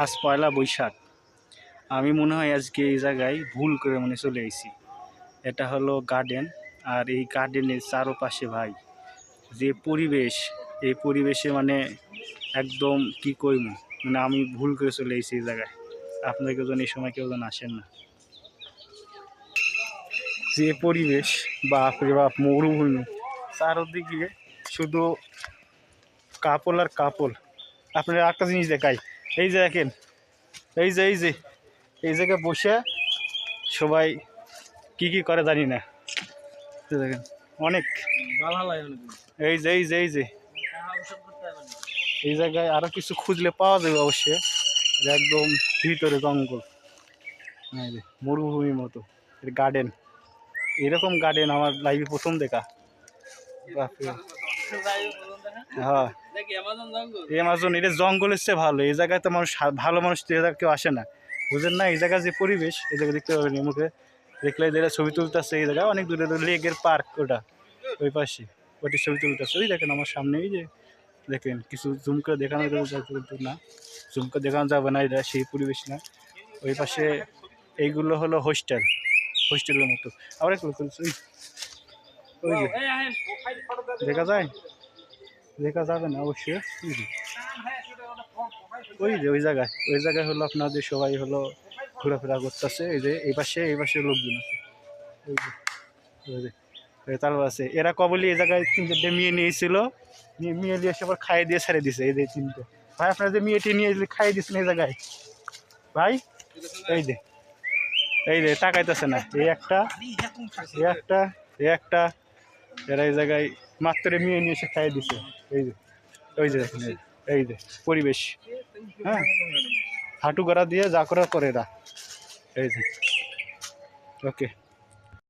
আজ পয়লা বৈশাখ। আমি মনে হয় আজকে এই জায়গায় ভুল করে মনে চলে এসেছি। এটা হলো গার্ডেন, আর এই গার্ডেনের চারপাশে ভাই যে পরিবেশ, এই পরিবেশে মানে একদম কি কইম, মানে আমি ভুল করে চলে এসেছি এই জায়গায়। আপনারা কেউ যেন এই সময় কেউ যেন আসেন না। যে পরিবেশ, বাপরে বাপ, মরুভূমি, চারদিকে শুধু কাপল আর কাপল। আপনারা একটা জিনিস দেখাই, এই যে দেখেন, এই যে এই যে এই জায়গায় বসে সবাই কি কি করে জানি না, দেখেন অনেক। এই যে এই যে এই যে এই জায়গায় আরো কিছু খুঁজলে পাওয়া যাবে অবশ্যই। একদম ভিতরে জঙ্গল, এই যে মরুভূমির মতো গার্ডেন। এরকম গার্ডেন আমার লাইফে প্রথম দেখা। হ্যাঁ, অ্যামাজন, এটা জঙ্গলের চেয়ে ভালো। এই জায়গায় তো মানুষ, ভালো মানুষ তো এই জায়গায় কেউ আসে না, বুঝেন না। এই জায়গার যে পরিবেশ, এই জায়গায় দেখতে পাবেন, মুখে দেখলে যারা ছবি তুলতেছে এই জায়গায় অনেক দূরে দূরে লেকের পার্ক, ওটা ওই পাশে ওটি ছবি তুলতেছে। ওই দেখেন আমার সামনে, এই যে দেখেন, কিছু জুম করে দেখানো যাবে না, জুম করে দেখানো যাবে না, এটা সেই পরিবেশ না। ওই পাশে এইগুলো হলো হোস্টেল, হোস্টেলের মতো। আবার একটু ওই যে দেখা যায়, দেখা যাবে না অবশ্যই। ওই যে ওই জায়গায় হলো আপনাদের সবাই হলো ঘোরাফেরা করতেছে। এই যে এই পাশে লোকজন আছে, ওই যে তারপর আছে। এরা কবলি এই জায়গায় 3-4টে মেয়ে নিয়েছিল, মেয়ে দিয়ে এসে আবার খাইয়ে দিয়ে ছেড়ে দিছে। এই যে 3টে ভাই, আপনারা যে মেয়েটি নিয়ে খাইয়ে দিচ্ছেন এই জায়গায় ভাই, এই যে এই যে তাকাইতেছে না, এই একটা এই একটা এই একটা, এরা এই জায়গায় মাত্র মেয়ে নিয়ে এসে খাইয়ে দিছে। এই যে ওই যে দেখেন, এই যে পরিবেশ, হ্যাঁ, হাঁটু গড়া দিয়ে যা করার করে এরা। এই যে ওকে।